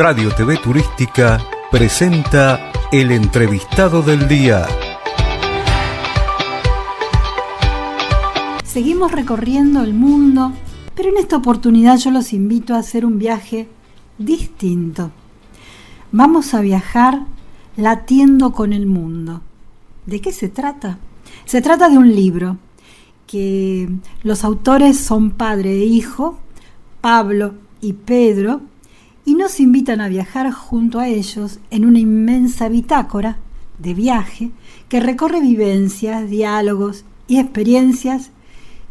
Radio TV Turística presenta el entrevistado del día. Seguimos recorriendo el mundo, pero en esta oportunidad yo los invito a hacer un viaje distinto. Vamos a viajar latiendo con el mundo. ¿De qué se trata? Se trata de un libro que los autores son padre e hijo, Pablo y Pedro, y nos invitan a viajar junto a ellos en una inmensa bitácora de viaje que recorre vivencias, diálogos y experiencias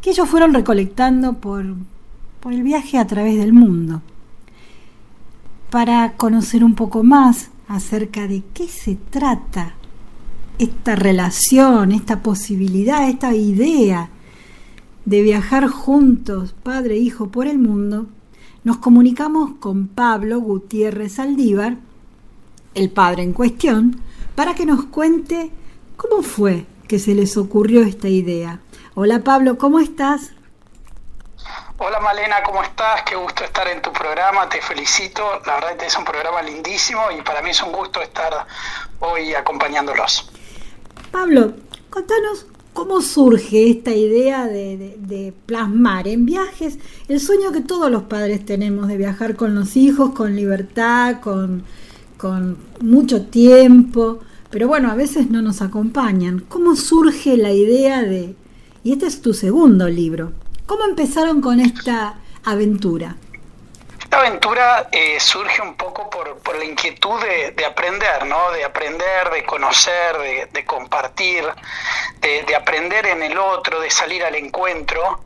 que ellos fueron recolectando por el viaje a través del mundo. Para conocer un poco más acerca de qué se trata esta relación, esta posibilidad, esta idea de viajar juntos, padre e hijo, por el mundo, nos comunicamos con Pablo Gutiérrez Saldívar, el padre en cuestión, para que nos cuente cómo fue que se les ocurrió esta idea. Hola Pablo, ¿cómo estás? Hola Malena, ¿cómo estás? Qué gusto estar en tu programa, te felicito. La verdad que es un programa lindísimo y para mí es un gusto estar hoy acompañándolos. Pablo, contanos cómo surge esta idea de plasmar en viajes el sueño que todos los padres tenemos de viajar con los hijos, con libertad, con mucho tiempo, pero bueno, a veces no nos acompañan. ¿Cómo surge la idea de... Y este es tu segundo libro. ¿Cómo empezaron con esta aventura? Esta aventura surge un poco por la inquietud de aprender, ¿no? De aprender, de conocer, de compartir, de aprender en el otro, de salir al encuentro.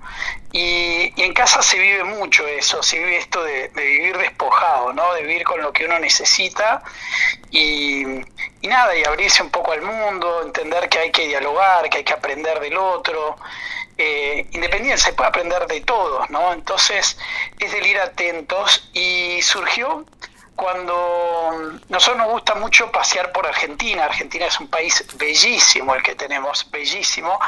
Y en casa se vive mucho eso, se vive esto de vivir despojado, ¿no? De vivir con lo que uno necesita y nada, y abrirse un poco al mundo, entender que hay que dialogar, que hay que aprender del otro. Independiente, se puede aprender de todos, ¿no? Entonces es del ir atentos y surgió cuando nosotros nos gusta mucho pasear por Argentina. Argentina es un país bellísimo el que tenemos, bellísimo.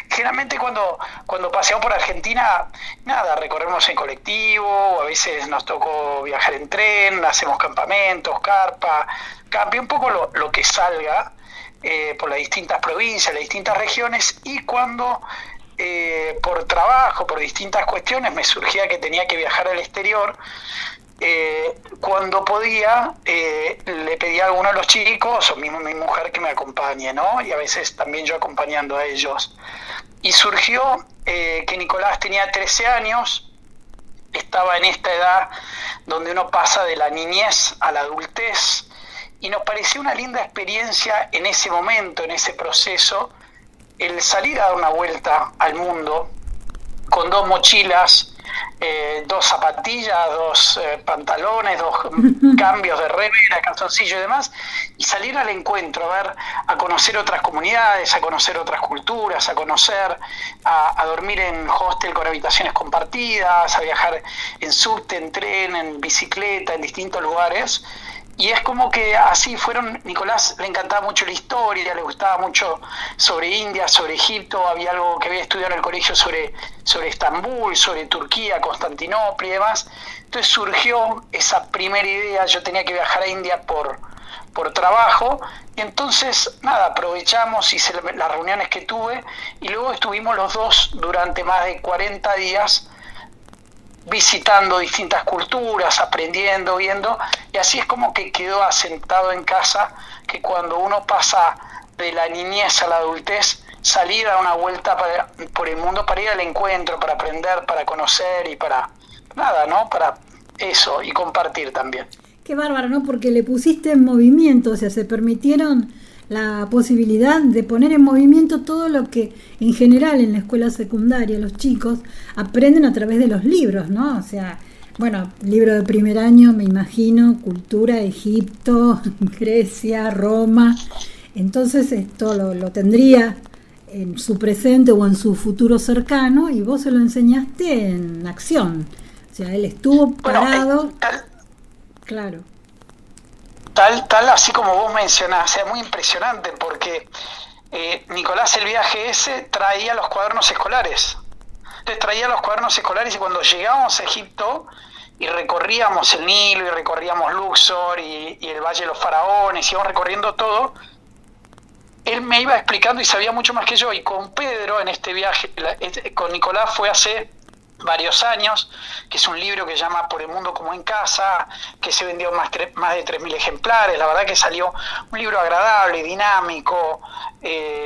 Generalmente cuando paseamos por Argentina, nada, recorremos en colectivo, a veces nos tocó viajar en tren, hacemos campamentos, carpa, cambia un poco lo que salga por las distintas provincias, las distintas regiones, y cuando por trabajo, por distintas cuestiones, me surgía que tenía que viajar al exterior. Cuando podía, le pedía a alguno de los chicos o mismo mi mujer que me acompañe, ¿no? Y a veces también yo acompañando a ellos. Y surgió que Nicolás tenía 13 años, estaba en esta edad donde uno pasa de la niñez a la adultez, y nos pareció una linda experiencia en ese momento, en ese proceso, el salir a dar una vuelta al mundo con 2 mochilas, 2 zapatillas, 2 pantalones, 2 cambios de remera, calzoncillo y demás, y salir al encuentro, a conocer otras comunidades, a conocer otras culturas, a dormir en hostel con habitaciones compartidas, a viajar en subte, en tren, en bicicleta, en distintos lugares. Y es como que así fueron. Nicolás le encantaba mucho la historia, le gustaba mucho sobre India, sobre Egipto, había algo que había estudiado en el colegio sobre Estambul, sobre Turquía, Constantinopla y demás. Entonces surgió esa primera idea. Yo tenía que viajar a India por trabajo, y entonces nada, aprovechamos, hice las reuniones que tuve, y luego estuvimos los dos durante más de 40 días visitando distintas culturas, aprendiendo, viendo, y así es como que quedó asentado en casa que cuando uno pasa de la niñez a la adultez, salir a una vuelta por el mundo, para ir al encuentro, para aprender, para conocer y para nada, ¿no? Para eso, y compartir también. Qué bárbaro, ¿no? Porque le pusiste en movimiento, o sea, se permitieron la posibilidad de poner en movimiento todo lo que en general en la escuela secundaria los chicos aprenden a través de los libros, ¿no? O sea, bueno, libro de primer año, me imagino, cultura, Egipto, Grecia, Roma. Entonces esto lo tendría en su presente o en su futuro cercano, y vos se lo enseñaste en acción. O sea, él estuvo parado. Claro. Tal así como vos mencionás, o sea, muy impresionante, porque Nicolás, el viaje ese, traía los cuadernos escolares. Entonces traía los cuadernos escolares, y cuando llegábamos a Egipto, y recorríamos el Nilo y recorríamos Luxor y el Valle de los Faraones, íbamos recorriendo todo. Él me iba explicando y sabía mucho más que yo, y con Pedro en este viaje, con Nicolás fue hace varios años, que es un libro que se llama Por el Mundo como en Casa, que se vendió más de 3.000 ejemplares. La verdad que salió un libro agradable, dinámico,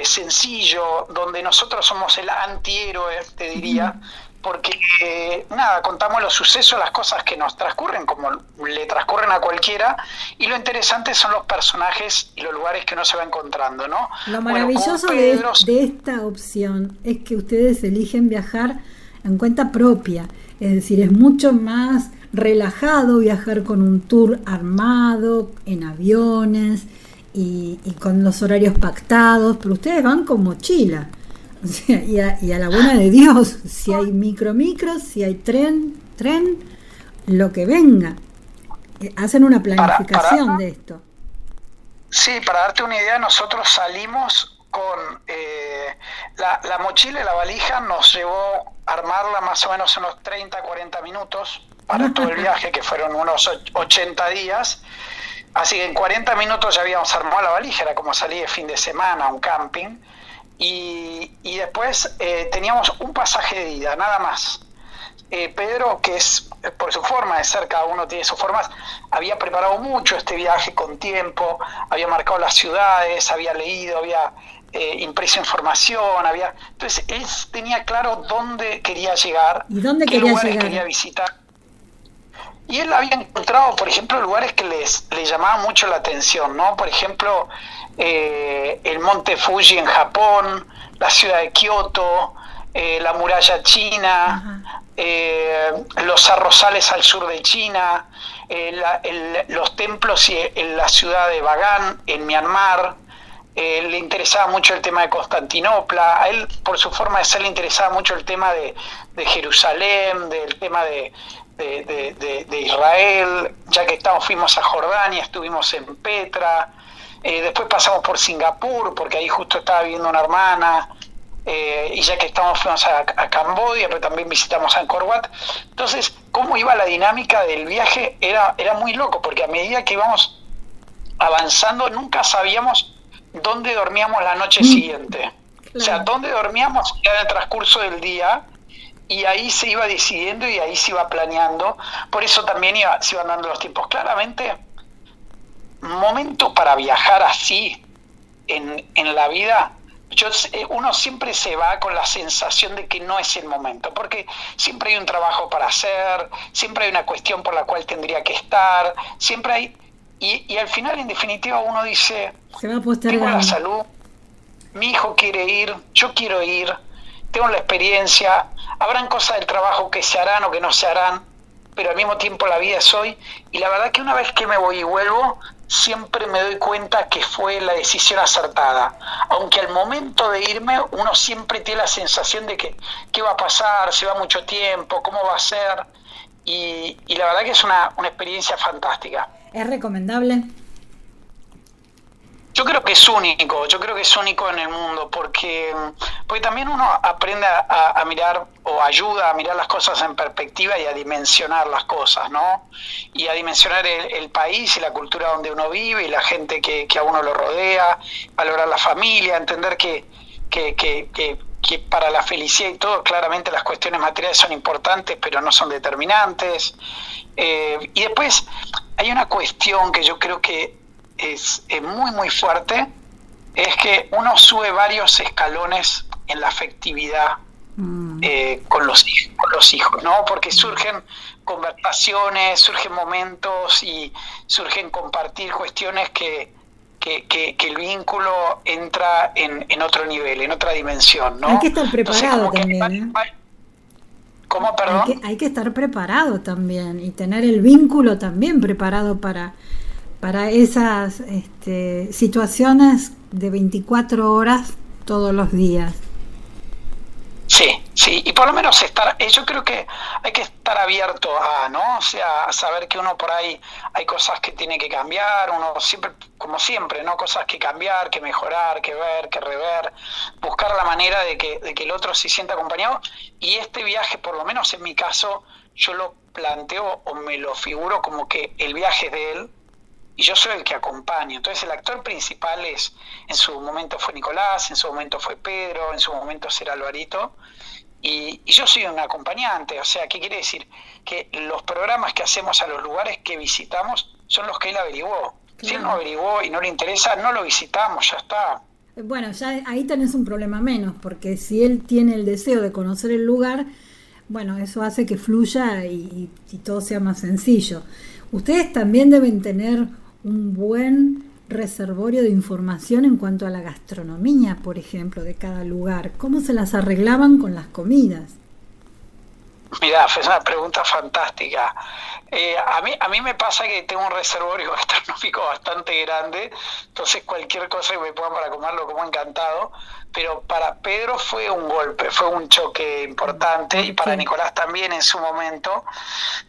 sencillo, donde nosotros somos el antihéroe, te diría, porque nada, contamos los sucesos, las cosas que nos transcurren como le transcurren a cualquiera, y lo interesante son los personajes y los lugares que uno se va encontrando, ¿no? Lo maravilloso de esta opción es que ustedes eligen viajar en cuenta propia, es decir, es mucho más relajado viajar con un tour armado, en aviones y con los horarios pactados, pero ustedes van con mochila. O sea, y a la buena de Dios, si hay micro, si hay tren, lo que venga. Hacen una planificación de esto. Sí, para darte una idea, nosotros salimos con la mochila y la valija, nos llevó armarla más o menos unos 30, 40 minutos para todo el viaje, que fueron unos 80 días. Así que en 40 minutos ya habíamos armado la valija, era como salir de fin de semana a un camping. Y después teníamos un pasaje de ida, nada más. Pedro, que es por su forma de ser, cada uno tiene sus formas, había preparado mucho este viaje con tiempo, había marcado las ciudades, había leído, había impreso información, entonces él tenía claro dónde quería llegar, ¿y dónde qué quería lugares llegar? Quería visitar. Y él había encontrado, por ejemplo, lugares que le llamaban mucho la atención, ¿no? Por ejemplo, el monte Fuji en Japón, la ciudad de Kioto, la muralla china, los arrozales al sur de China, los templos en la ciudad de Bagan, en Myanmar. Le interesaba mucho el tema de Constantinopla. A él, por su forma de ser, le interesaba mucho el tema de Jerusalén, del tema de Israel. Ya que fuimos a Jordania, estuvimos en Petra, después pasamos por Singapur, porque ahí justo estaba viviendo una hermana, y ya que fuimos a Camboya, pero también visitamos Angkor Wat. Entonces, cómo iba la dinámica del viaje era muy loco, porque a medida que íbamos avanzando nunca sabíamos dónde dormíamos la noche siguiente. Claro. O sea, dónde dormíamos ya en el transcurso del día, y ahí se iba decidiendo y ahí se iba planeando. Por eso también se iban dando los tiempos. Claramente, momento para viajar así en la vida, uno siempre se va con la sensación de que no es el momento, porque siempre hay un trabajo para hacer, siempre hay una cuestión por la cual tendría que estar, siempre hay, y al final, en definitiva, uno dice, se va a postergar. Tengo la salud, mi hijo quiere ir, yo quiero ir, tengo la experiencia, habrán cosas del trabajo que se harán o que no se harán, pero al mismo tiempo la vida es hoy, y la verdad que una vez que me voy y vuelvo, siempre me doy cuenta que fue la decisión acertada, aunque al momento de irme uno siempre tiene la sensación de que qué va a pasar, si va mucho tiempo, cómo va a ser, y la verdad que es una experiencia fantástica. ¿Es recomendable? Yo creo que es único en el mundo, porque también uno aprende a mirar, o ayuda a mirar las cosas en perspectiva y a dimensionar las cosas, ¿no? Y a dimensionar el país y la cultura donde uno vive y la gente que a uno lo rodea, valorar la familia, entender que para la felicidad y todo, claramente las cuestiones materiales son importantes, pero no son determinantes. Y después hay una cuestión que yo creo que es muy muy fuerte, es que uno sube varios escalones en la afectividad con los hijos, ¿no? Porque surgen conversaciones, surgen momentos y surgen compartir cuestiones que el vínculo entra en otro nivel, en otra dimensión, ¿no? Hay que estar preparado. Entonces, también, ¿Cómo, perdón? Hay que estar preparado también y tener el vínculo también preparado para esas situaciones de 24 horas todos los días. Sí, y por lo menos yo creo que hay que estar abierto ¿no? O sea, a saber que uno por ahí hay cosas que tiene que cambiar, uno siempre, como siempre, ¿no? Cosas que cambiar, que mejorar, que ver, que rever, buscar la manera de que el otro se sienta acompañado. Y este viaje, por lo menos en mi caso, yo lo planteo o me lo figuro como que el viaje es de él y yo soy el que acompaño. Entonces el actor principal en su momento fue Nicolás, en su momento fue Pedro, en su momento será Alvarito, y yo soy un acompañante. O sea, ¿qué quiere decir? Que los programas que hacemos a los lugares que visitamos son los que él averiguó. Si él no averiguó y no le interesa, no lo visitamos, ya está. Bueno, ya ahí tenés un problema menos, porque si él tiene el deseo de conocer el lugar, bueno, eso hace que fluya y todo sea más sencillo. Ustedes también deben tener un buen reservorio de información en cuanto a la gastronomía, por ejemplo, de cada lugar. ¿Cómo se las arreglaban con las comidas? Mirá, es una pregunta fantástica. A mí me pasa que tengo un reservorio gastronómico bastante grande, entonces cualquier cosa que me pongan para comer lo como encantado, pero para Pedro fue un golpe, fue un choque importante, y para Nicolás también en su momento,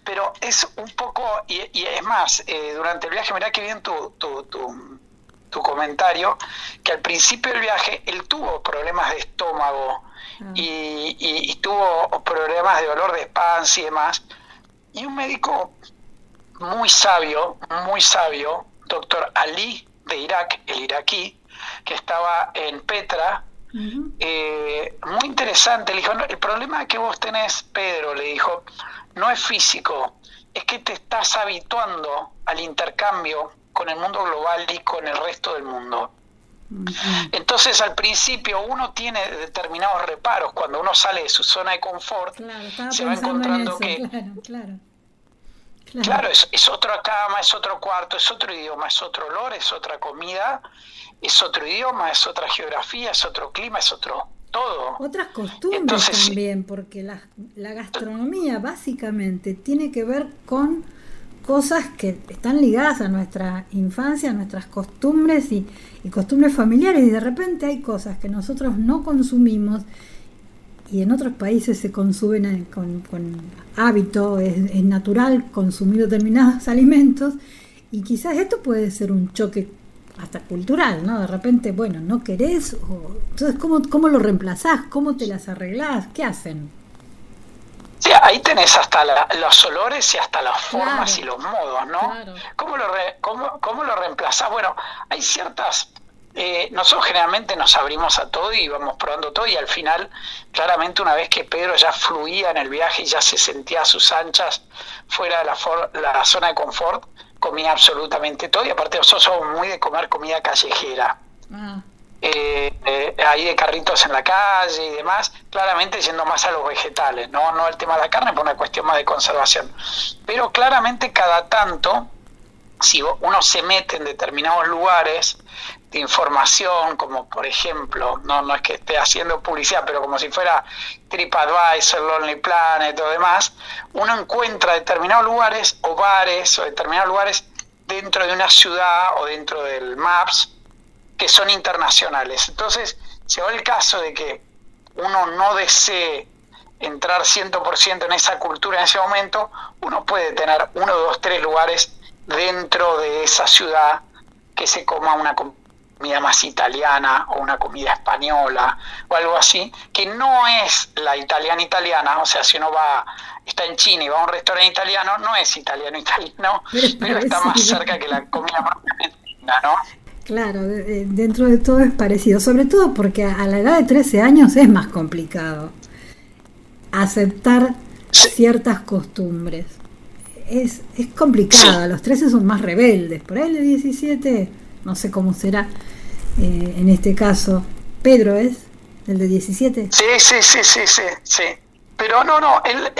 pero es un poco, y es más, durante el viaje, mirá que bien tu comentario, que al principio del viaje él tuvo problemas de estómago, y tuvo problemas de dolor de espalda y demás, y un médico muy sabio, doctor Ali de Irak, el iraquí, que estaba en Petra, muy interesante, le dijo, no, el problema que vos tenés, Pedro, le dijo, no es físico, es que te estás habituando al intercambio con el mundo global y con el resto del mundo. Entonces al principio uno tiene determinados reparos cuando uno sale de su zona de confort, se va encontrando que claro, es otra cama, es otro cuarto, es otro idioma, es otro olor, es otra comida, es otro idioma, es otra geografía, es otro clima, es otro todo. Otras costumbres también, porque la gastronomía básicamente tiene que ver con cosas que están ligadas a nuestra infancia, a nuestras costumbres y costumbres familiares, y de repente hay cosas que nosotros no consumimos y en otros países se consumen con hábito, es natural consumir determinados alimentos, y quizás esto puede ser un choque hasta cultural, ¿no? De repente, bueno, no querés, entonces ¿cómo lo reemplazás? ¿Cómo te las arreglás? ¿Qué hacen? Sí, ahí tenés hasta los olores y hasta las formas y los modos, ¿no? Claro. ¿Cómo lo reemplazás? Bueno, hay ciertas... nosotros generalmente nos abrimos a todo y vamos probando todo, y al final, claramente, una vez que Pedro ya fluía en el viaje y ya se sentía a sus anchas fuera de la zona de confort, comía absolutamente todo, y aparte nosotros somos muy de comer comida callejera. Ahí de carritos en la calle y demás, claramente yendo más a los vegetales, no el tema de la carne por una cuestión más de conservación, pero claramente cada tanto, si uno se mete en determinados lugares de información, como por ejemplo, no es que esté haciendo publicidad, pero como si fuera TripAdvisor, Lonely Planet o demás, uno encuentra determinados lugares o bares o determinados lugares dentro de una ciudad o dentro del Maps que son internacionales. Entonces, se da el caso de que uno no desee entrar 100% en esa cultura en ese momento, uno puede tener 1, 2, 3 lugares dentro de esa ciudad que se coma una comida más italiana o una comida española o algo así, que no es la italiana, o sea, si uno está en China y va a un restaurante italiano, no es italiano, pero está más cerca que la comida propiamente china, ¿no? Claro, dentro de todo es parecido, sobre todo porque a la edad de 13 años es más complicado aceptar ciertas costumbres. Es complicado, los 13 son más rebeldes, por ahí de 17, no sé cómo será en este caso. Pedro es el de 17. Sí. Pero él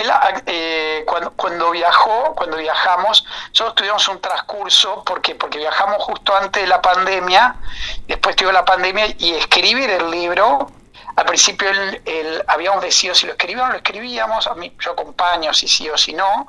cuando viajamos, nosotros tuvimos un transcurso, porque viajamos justo antes de la pandemia, después tuvo la pandemia, y escribir el libro, al principio él habíamos decidido si lo escribíamos, a mí, yo acompaño si sí o si no,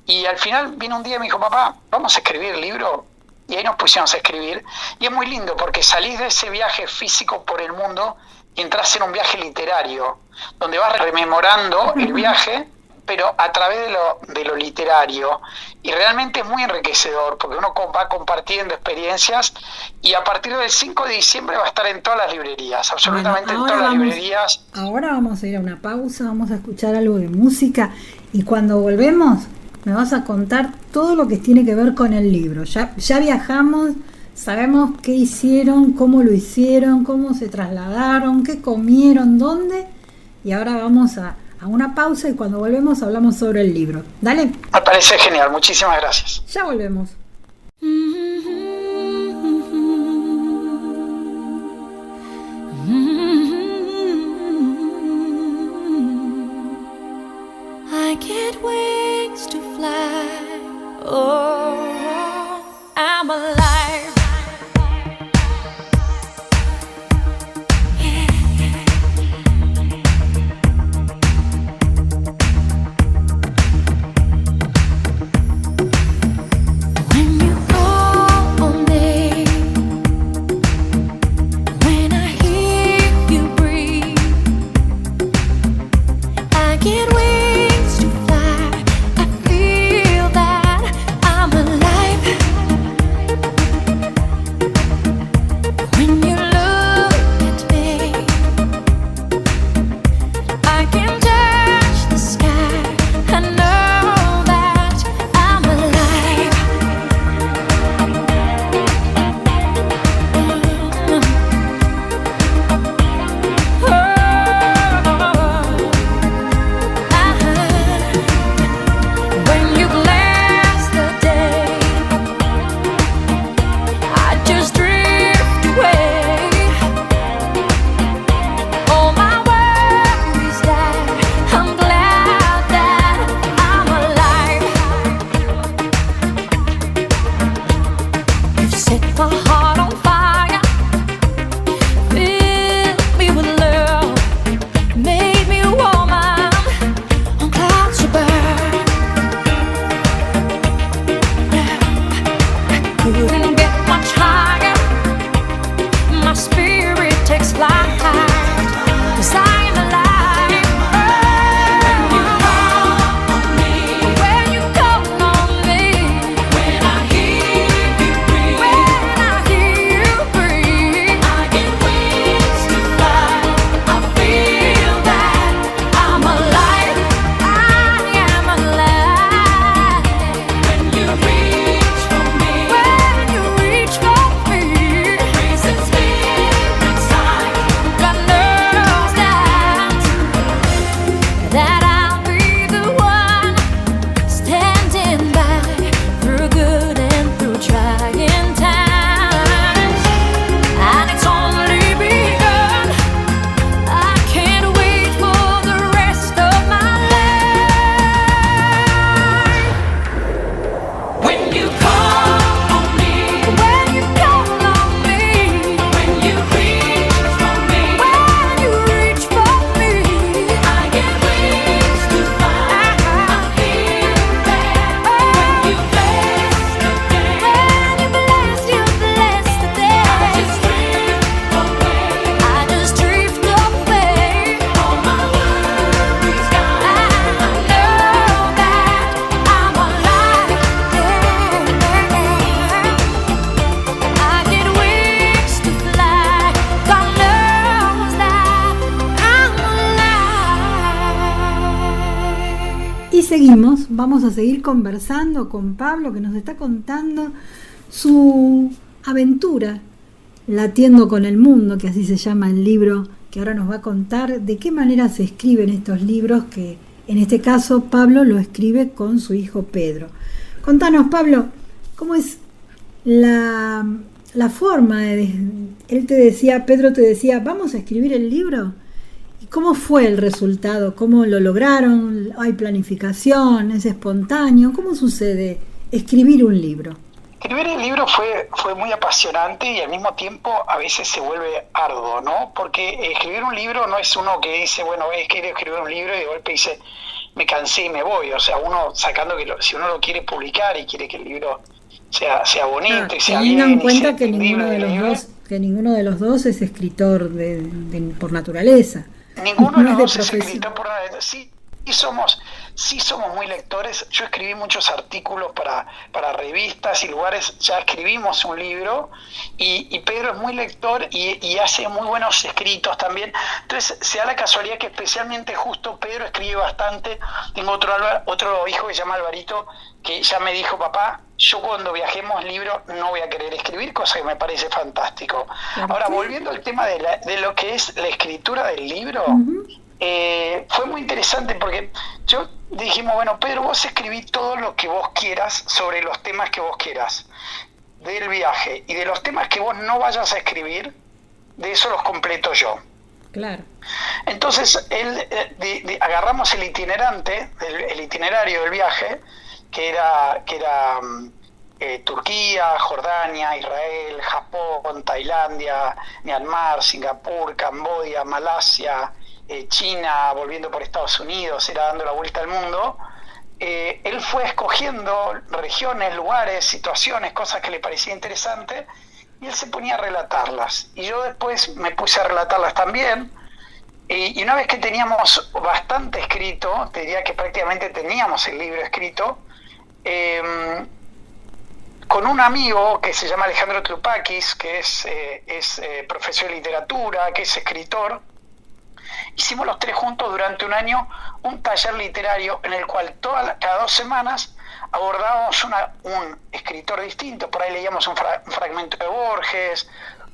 y al final vino un día y me dijo, papá, vamos a escribir el libro, y ahí nos pusimos a escribir, y es muy lindo, porque salís de ese viaje físico por el mundo y entras en un viaje literario, donde vas rememorando el viaje, pero a través de lo literario, y realmente es muy enriquecedor, porque uno va compartiendo experiencias, y a partir del 5 de diciembre va a estar en todas las librerías, absolutamente en todas las librerías. Ahora vamos a ir a una pausa, vamos a escuchar algo de música, Y cuando volvemos, me vas a contar todo lo que tiene que ver con el libro. Ya viajamos, sabemos qué hicieron, cómo lo hicieron, cómo se trasladaron, qué comieron, dónde. Y ahora vamos a una pausa y cuando volvemos hablamos sobre el libro. Dale. Me parece genial, muchísimas gracias. Ya volvemos. I get wings to fly. Oh, I'm alive. When you call on me, when I hear you breathe, I get wings to fly. I feel that I'm alive. When you look at me, I can touch the sky. I know that I'm alive. When you bless the day, I just drift away. All my worries die. I'm glad that I'm alive. You've set my heart on fire, filled me with love, made me a woman on clouds above. Couldn't get much higher. My spirit takes flight, 'cause I'm alive. When you call on me, when you call on me, when I hear you breathe, when I hear you breathe, I get wings to fly. I feel that I'm alive. I am alive. When you reach for me, when you reach for me, reasons deep inside. God knows that I'll be the one standing by through good and through trying times. And it's only begun. I can't wait for the rest of my life. When you call on me, when you call on me, when you reach for me, when you reach for me, I get wings to fly. I feel that when you bless the day, when you bless the day, I just drift away. I just drift away. All my worries gone. I know that I'm alive. I get wings to fly. God knows that I'm alive. Y seguimos, vamos a seguir conversando con Pablo, que nos está contando su aventura latiendo con el mundo, que así se llama el libro, que ahora nos va a contar de qué manera se escriben estos libros, que en este caso Pablo lo escribe con su hijo Pedro. Contanos, Pablo, ¿cómo es la forma él te decía, Pedro te decía, vamos a escribir el libro? ¿Y cómo fue el resultado? ¿Cómo lo lograron? ¿Hay planificación? ¿Es espontáneo? ¿Cómo sucede escribir un libro? Escribir el libro fue muy apasionante y al mismo tiempo a veces se vuelve arduo, ¿no? Porque escribir un libro no es uno que dice, bueno, quiero escribir un libro y de golpe dice, me cansé y me voy. O sea, uno sacando que si uno lo quiere publicar y quiere que el libro sea bonito y sea bien, teniendo en cuenta que ninguno de los dos es escritor por naturaleza. Ninguno de los dos es profesión. escritor por naturaleza. Sí, sí somos muy lectores. Yo escribí muchos artículos para revistas y lugares, ya escribimos un libro, y Pedro es muy lector y hace muy buenos escritos también. Entonces se da la casualidad que especialmente justo Pedro escribe bastante. Tengo otro hijo que se llama Alvarito, que ya me dijo: papá, yo cuando viajemos libro no voy a querer escribir, cosa que me parece fantástico. Ahora, volviendo al tema de lo que es la escritura del libro, fue muy interesante porque dijimos, bueno, Pedro, vos escribí todo lo que vos quieras sobre los temas que vos quieras del viaje, y de los temas que vos no vayas a escribir, de eso los completo yo. Claro. Entonces agarramos el itinerario del viaje, que era Turquía, Jordania, Israel, Japón, Tailandia, Myanmar, Singapur, Camboya, Malasia, China, volviendo por Estados Unidos, era dando la vuelta al mundo. Él fue escogiendo regiones, lugares, situaciones, cosas que le parecía interesante, y él se ponía a relatarlas. Y yo después me puse a relatarlas también. Y una vez que teníamos bastante escrito, te diría que prácticamente teníamos el libro escrito, con un amigo que se llama Alejandro Troupakis, que es profesor de literatura, que es escritor, hicimos los tres juntos durante un año un taller literario en el cual cada 2 semanas abordábamos un escritor distinto. Por ahí leíamos un fragmento de Borges,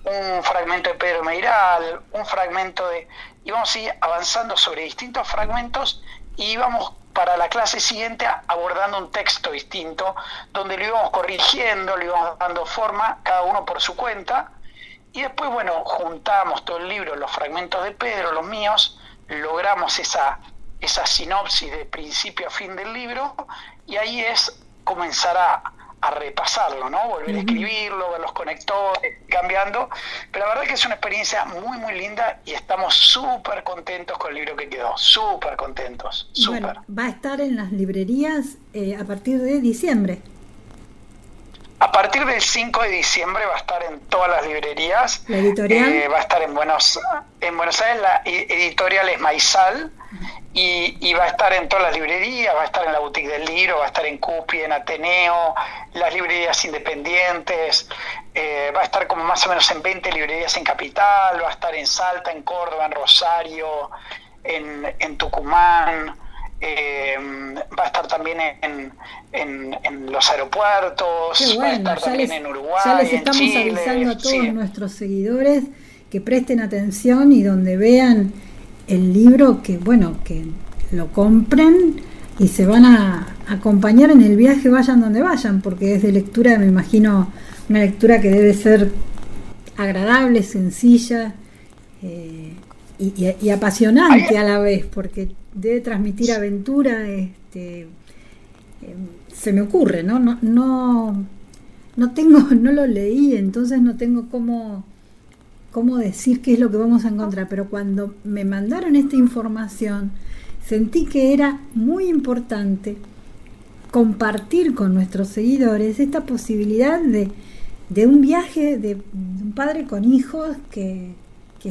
un fragmento de Pedro Meiral, un fragmento íbamos a ir avanzando sobre distintos fragmentos, y íbamos para la clase siguiente abordando un texto distinto, donde lo íbamos corrigiendo, le íbamos dando forma, cada uno por su cuenta. Y después, bueno, juntamos todo el libro, los fragmentos de Pedro, los míos, logramos esa sinopsis de principio a fin del libro, y ahí comenzar a repasarlo, ¿no? Volver a escribirlo, ver los conectores, cambiando. Pero la verdad que es una experiencia muy, muy linda, y estamos súper contentos con el libro que quedó, súper contentos, súper. Bueno, va a estar en las librerías a partir de diciembre. A partir del 5 de diciembre va a estar en todas las librerías. ¿La editorial? Va a estar en Buenos Aires, la editorial es Maizal, y va a estar en todas las librerías, va a estar en la Boutique del Libro, va a estar en Cupi, en Ateneo, las librerías independientes, va a estar como más o menos en 20 librerías en Capital, va a estar en Salta, en Córdoba, en Rosario, en Tucumán. Va a estar también en los aeropuertos. Qué bueno, va a estar también en Uruguay, ya les estamos en Chile, avisando a todos sí. nuestros seguidores que presten atención, y donde vean el libro, que lo compren y se van a acompañar en el viaje, vayan donde vayan, porque es de lectura, me imagino, una lectura que debe ser agradable, sencilla y apasionante a la vez, porque debe transmitir aventura. Se me ocurre, no lo leí, entonces no tengo cómo decir qué es lo que vamos a encontrar, pero cuando me mandaron esta información sentí que era muy importante compartir con nuestros seguidores esta posibilidad de un viaje de un padre con hijos que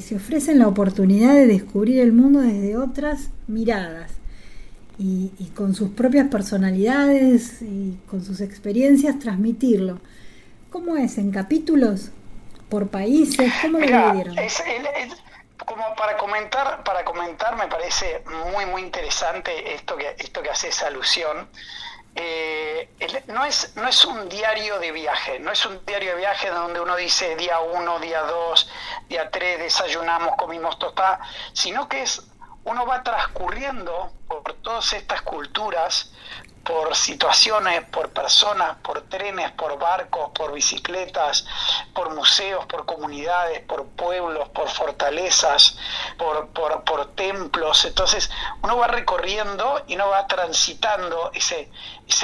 se ofrecen la oportunidad de descubrir el mundo desde otras miradas y con sus propias personalidades y con sus experiencias transmitirlo. ¿Cómo es? ¿En capítulos? ¿Por países? ¿Cómo lo dividieron? Como para comentar, me parece muy, muy interesante esto que haces alusión. No es un diario de viaje, no es un diario de viaje donde uno dice día 1, día 2, día 3, desayunamos, comimos tostada, sino que uno va transcurriendo por todas estas culturas, por situaciones, por personas, por trenes, por barcos, por bicicletas, por museos, por comunidades, por pueblos, por fortalezas, por templos. Entonces uno va recorriendo y uno va transitando ese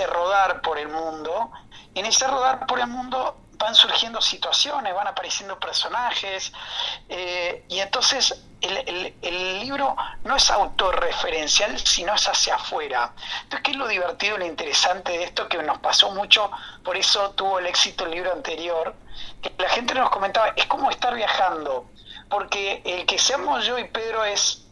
rodar por el mundo. Y en ese rodar por el mundo van surgiendo situaciones, van apareciendo personajes, y entonces el libro no es autorreferencial, sino es hacia afuera. Entonces, ¿qué es lo divertido y lo interesante de esto que nos pasó mucho? Por eso tuvo el éxito el libro anterior, que la gente nos comentaba, es como estar viajando, porque el que seamos yo y Pedro es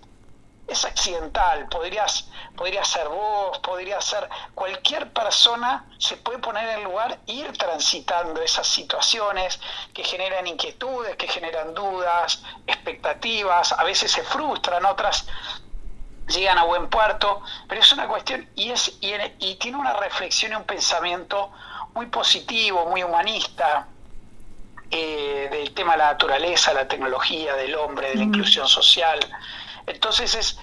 es accidental, podría ser vos, podría ser cualquier persona, se puede poner en el lugar e ir transitando esas situaciones que generan inquietudes, que generan dudas, expectativas, a veces se frustran, otras llegan a buen puerto, pero es una cuestión y tiene una reflexión y un pensamiento muy positivo, muy humanista, del tema de la naturaleza, la tecnología, del hombre, de la inclusión social. Entonces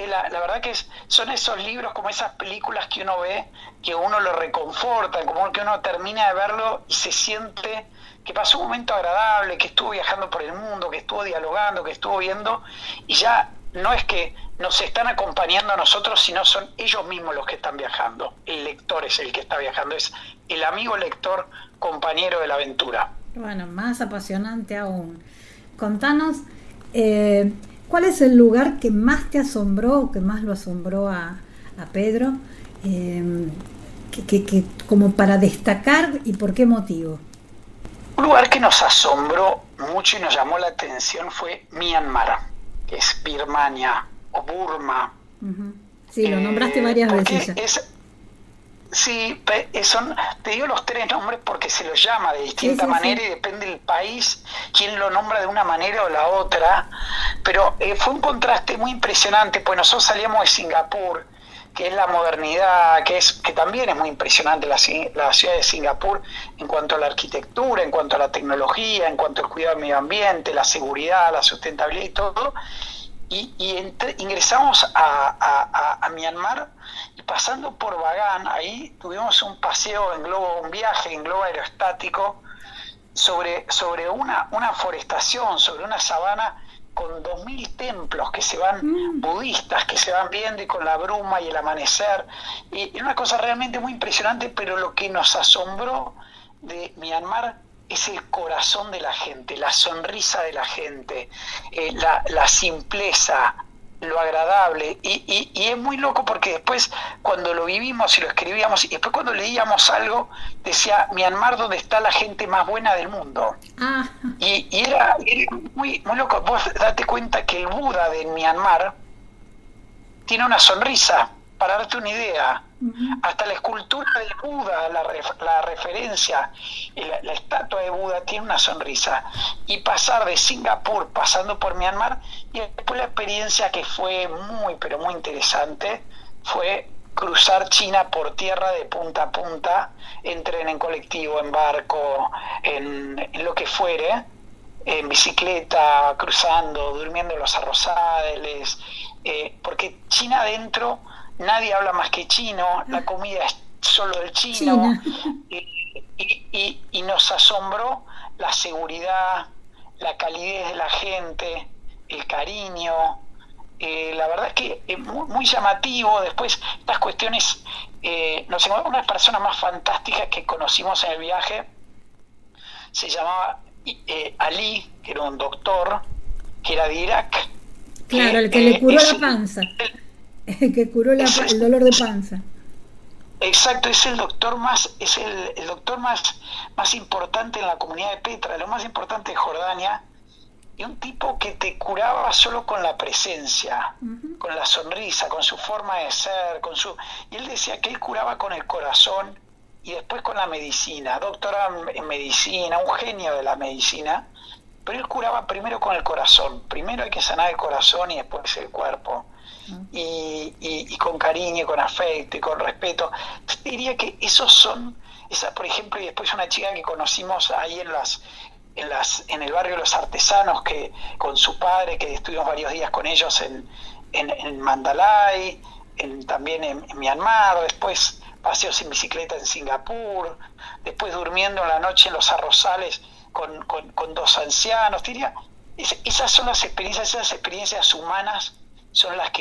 la verdad que son esos libros, como esas películas que uno ve, que uno lo reconforta, como que uno termina de verlo y se siente que pasó un momento agradable, que estuvo viajando por el mundo, que estuvo dialogando, que estuvo viendo, y ya no es que nos están acompañando a nosotros, sino son ellos mismos los que están viajando. El lector es el que está viajando, es el amigo lector, compañero de la aventura. Bueno, más apasionante aún. Contanos, ¿cuál es el lugar que más te asombró o que más lo asombró a Pedro? Que como para destacar, ¿y por qué motivo? Un lugar que nos asombró mucho y nos llamó la atención fue Myanmar, que es Birmania o Burma. Uh-huh. Sí, lo nombraste varias veces ya. Sí, te digo los tres nombres porque se los llama de distinta manera y depende del país quién lo nombra de una manera o la otra, pero fue un contraste muy impresionante, pues nosotros salíamos de Singapur, que es la modernidad, que también es muy impresionante la ciudad de Singapur en cuanto a la arquitectura, en cuanto a la tecnología, en cuanto al cuidado del medio ambiente, la seguridad, la sustentabilidad y todo. Ingresamos a Myanmar y pasando por Bagan, ahí tuvimos un paseo un viaje en globo aerostático sobre una forestación, sobre una sabana con 2000 templos que se van, budistas, que se van viendo, y con la bruma y el amanecer, y una cosa realmente muy impresionante. Pero lo que nos asombró de Myanmar es el corazón de la gente, la sonrisa de la gente, la simpleza, lo agradable, y es muy loco porque después cuando lo vivimos y lo escribíamos, y después cuando leíamos algo, decía Myanmar, donde está la gente más buena del mundo. Y era muy, muy loco. Vos date cuenta que el Buda de Myanmar tiene una sonrisa, para darte una idea. Hasta la escultura del Buda, la referencia, la estatua de Buda tiene una sonrisa. Y pasar de Singapur, pasando por Myanmar, y después la experiencia que fue muy, pero muy interesante, fue cruzar China por tierra de punta a punta, en tren, en colectivo, en barco, en lo que fuere, en bicicleta, cruzando, durmiendo en los arrozales, porque China adentro nadie habla más que chino, la comida es solo del chino, y nos asombró la seguridad, la calidez de la gente, el cariño. La verdad es que es muy, muy llamativo. Después estas cuestiones, nos encontramos una de las personas más fantásticas que conocimos en el viaje, se llamaba Ali, que era un doctor, que era de Irak. Claro, el que le curó la panza. El que curó el dolor de panza. Exacto, es el doctor más importante en la comunidad de Petra, lo más importante de Jordania, y un tipo que te curaba solo con la presencia, con la sonrisa, con su forma de ser, y él decía que él curaba con el corazón y después con la medicina, doctorado en medicina, un genio de la medicina, pero él curaba primero con el corazón. Primero hay que sanar el corazón y después el cuerpo. Y con cariño, y con afecto, y con respeto. Entonces, diría que esos son, por ejemplo, y después una chica que conocimos ahí en el barrio de los artesanos, que con su padre, que estuvimos varios días con ellos en Mandalay, también en Myanmar, después paseos en bicicleta en Singapur, después durmiendo en la noche en los arrozales con dos ancianos. Diría, esas son las experiencias humanas, son las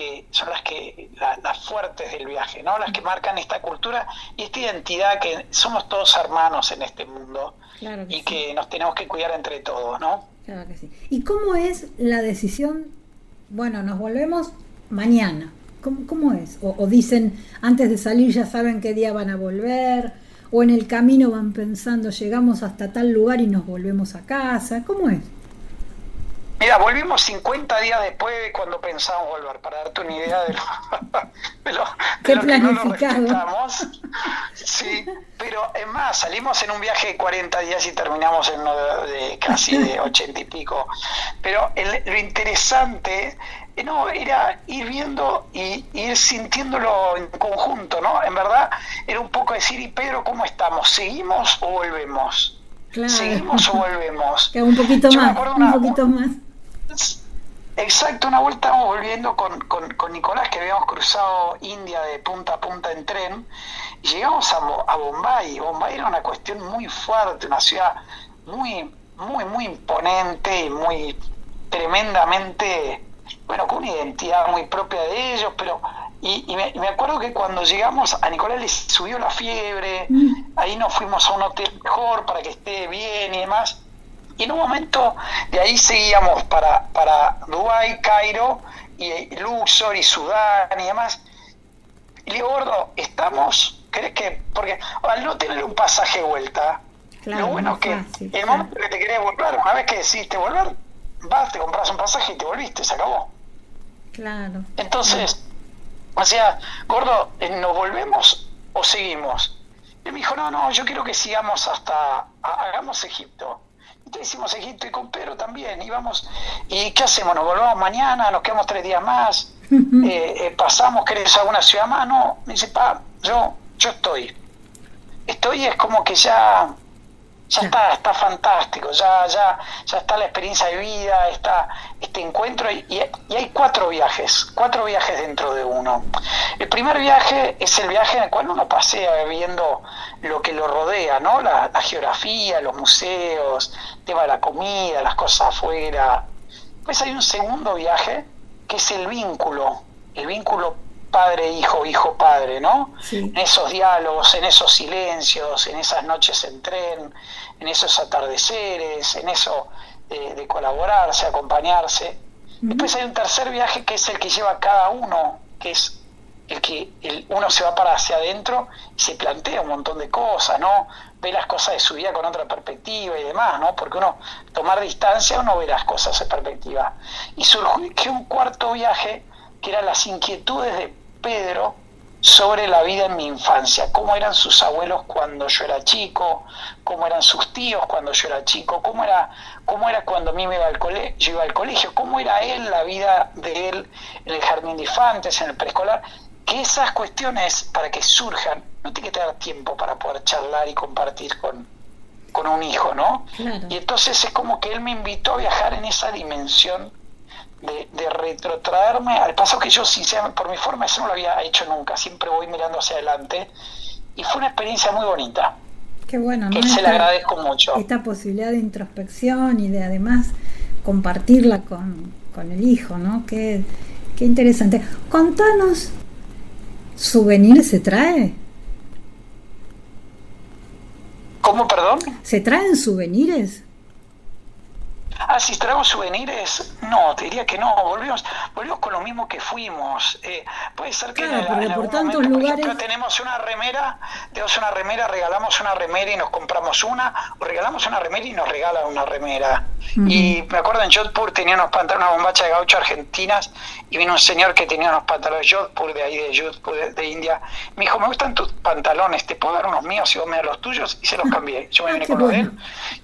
fuertes del viaje, ¿no? Las que marcan esta cultura y esta identidad, que somos todos hermanos en este mundo. Claro que y sí. Que nos tenemos que cuidar entre todos, ¿no? Claro que sí. ¿Y cómo es la decisión? Bueno, nos volvemos mañana. ¿Cómo es? O dicen, antes de salir ya saben qué día van a volver, o en el camino van pensando, llegamos hasta tal lugar y nos volvemos a casa. ¿Cómo es? Mira, volvimos 50 días después de cuando pensábamos volver, para darte una idea de lo, Qué de lo que no nos planificado. respetamos. Sí, pero es más, salimos en un viaje de 40 días y terminamos en uno de casi de 80 y pico. Pero lo interesante no era ir viendo y ir sintiéndolo en conjunto, ¿no? En verdad era un poco decir, y Pedro, ¿cómo estamos? ¿Seguimos o volvemos? Claro. ¿Seguimos o volvemos? Que un poquito Yo me más, acuerdo un poquito más. Exacto, una vuelta estábamos volviendo con Nicolás, que habíamos cruzado India de punta a punta en tren, y llegamos a Bombay. Bombay era una cuestión muy fuerte, una ciudad muy, muy, muy imponente y muy tremendamente, bueno, con una identidad muy propia de ellos, pero me acuerdo que cuando llegamos a Nicolás le subió la fiebre, ahí nos fuimos a un hotel mejor para que esté bien y demás. Y en un momento de ahí seguíamos para Dubái, Cairo, y Luxor y Sudán y demás. Y le digo, gordo, ¿estamos? ¿Crees que? Porque al no tener un pasaje de vuelta, Claro, lo bueno muy que fácil, el claro. momento que te querés volver, una vez que decidiste volver, vas, te compras un pasaje y te volviste, se acabó. Claro. Entonces, o sea, gordo, ¿nos volvemos o seguimos? Y él me dijo, no, yo quiero que sigamos hagamos Egipto. Entonces hicimos Egipto y con Pedro también, íbamos, ¿y qué hacemos? ¿Nos volvemos mañana? ¿Nos quedamos 3 días más? ¿Pasamos? ¿Querés alguna ciudad más? No, me dice, yo estoy. Estoy, es como que ya está fantástico, ya está la experiencia de vida, está este encuentro, y hay 4 viajes dentro de uno. El primer viaje es el viaje en el cual uno pasea viendo lo que lo rodea, ¿no? La geografía, los museos, el tema de la comida, las cosas afuera. Pues hay un segundo viaje que es el vínculo padre-hijo, hijo-padre, ¿no? Sí. En esos diálogos, en esos silencios, en esas noches en tren, en esos atardeceres, en eso de colaborarse, acompañarse. Después hay un tercer viaje que es el que lleva cada uno, que es el que uno se va para hacia adentro y se plantea un montón de cosas, ¿no? Ve las cosas de su vida con otra perspectiva y demás, ¿no? Porque tomar distancia, uno ve las cosas en perspectiva. Y surgió un cuarto viaje, que eran las inquietudes de Pedro sobre la vida en mi infancia, cómo eran sus abuelos cuando yo era chico, cómo eran sus tíos cuando yo era chico, cómo era cuando a mí yo iba al colegio, cómo era él, la vida de él en el jardín de infantes, en el preescolar, que esas cuestiones, para que surjan, no tiene que tener tiempo para poder charlar y compartir con un hijo, ¿no? Claro. Y entonces es como que él me invitó a viajar en esa dimensión de retrotraerme al paso que yo, sinceramente, por mi forma, eso no lo había hecho nunca, siempre voy mirando hacia adelante, y fue una experiencia muy bonita, Qué bueno, ¿no? que se le agradezco mucho. Esta posibilidad de introspección y de además compartirla con el hijo, ¿no? Qué interesante. Contanos, ¿souvenir se trae? ¿Cómo, perdón? ¿Se traen souvenirs? Si traemos souvenirs, no, te diría que no, volvimos con lo mismo que fuimos. Puede ser que Claro, porque en por algún tantos momento, por lugares- ejemplo, tenemos una remera, regalamos una remera y nos compramos una, o regalamos una remera y nos regalan una remera. Y me acuerdo en Jodhpur tenía unos pantalones, una bombacha de gaucho argentinas, y vino un señor que tenía unos pantalones Jodhpur, de ahí de Jodhpur, de India. Me dijo, me gustan tus pantalones, ¿te puedo dar unos míos y vos me das los tuyos? Y se los cambié. Yo me vine qué con los de bueno.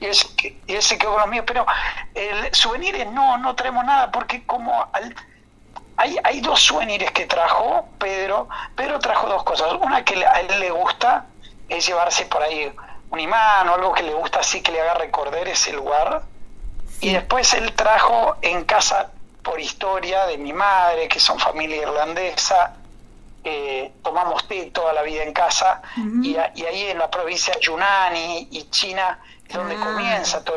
él, y él se quedó con los míos, pero souvenirs no traemos nada, porque como hay 2 souvenirs que trajo Pedro trajo 2 cosas. Una que a él le gusta es llevarse por ahí un imán o algo que le gusta, así que le haga recordar ese lugar. Y después él trajo en casa, por historia de mi madre, que son familia irlandesa, tomamos té toda la vida en casa, y ahí en la provincia de Yunnan y China es donde comienza todo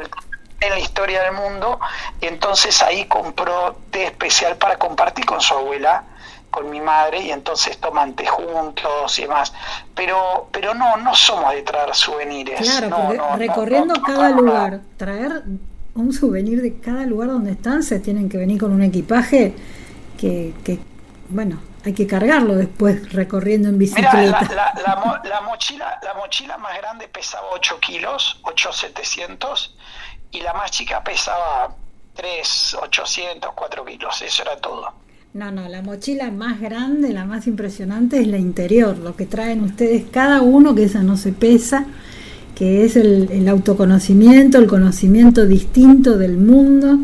en la historia del mundo, y entonces ahí compró té especial para compartir con su abuela, con mi madre, y entonces toman té juntos y demás, pero no somos de traer souvenirs. Claro, porque recorriendo cada lugar, traer un souvenir de cada lugar donde están, se tienen que venir con un equipaje que bueno, hay que cargarlo después recorriendo en bicicleta. Mira, la mochila más grande pesaba 8 kilos, 8,700, y la más chica pesaba 3, 800, 4 kilos, eso era todo. No, la mochila más grande, la más impresionante es la interior, lo que traen ustedes cada uno, que esa no se pesa, que es el autoconocimiento, el conocimiento distinto del mundo,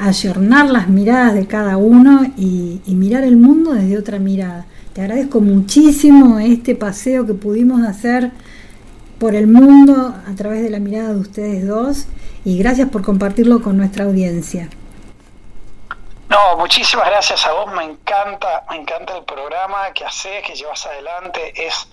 ayornar las miradas de cada uno y mirar el mundo desde otra mirada. Te agradezco muchísimo este paseo que pudimos hacer por el mundo a través de la mirada de ustedes dos, y gracias por compartirlo con nuestra audiencia. No, muchísimas gracias a vos, me encanta el programa que haces, que llevas adelante, es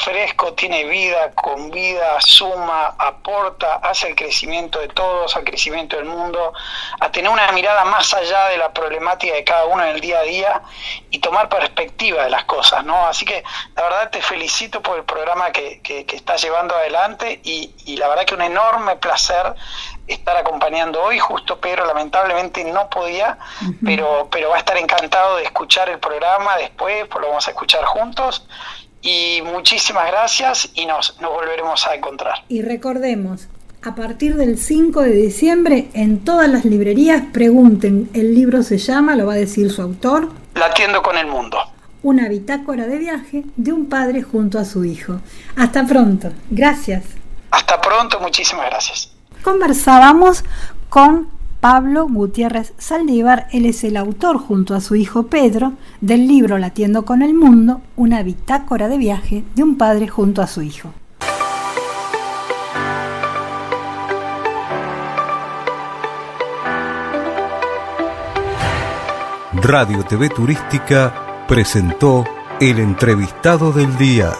fresco, tiene vida, con vida, suma, aporta, hace el crecimiento de todos, al crecimiento del mundo, a tener una mirada más allá de la problemática de cada uno en el día a día y tomar perspectiva de las cosas, ¿no? Así que la verdad te felicito por el programa que estás llevando adelante y la verdad que un enorme placer estar acompañando hoy. Justo Pedro lamentablemente no podía, pero va a estar encantado de escuchar el programa después, pues lo vamos a escuchar juntos, y muchísimas gracias y nos volveremos a encontrar. Y recordemos, a partir del 5 de diciembre en todas las librerías pregunten, el libro se llama, lo va a decir su autor, Latiendo con el mundo. Una bitácora de viaje de un padre junto a su hijo. Hasta pronto, gracias. Hasta pronto, muchísimas gracias. Conversábamos con Pablo Gutiérrez Saldívar, él es el autor junto a su hijo Pedro del libro Latiendo con el mundo, una bitácora de viaje de un padre junto a su hijo. Radio TV Turística presentó El Entrevistado del Día.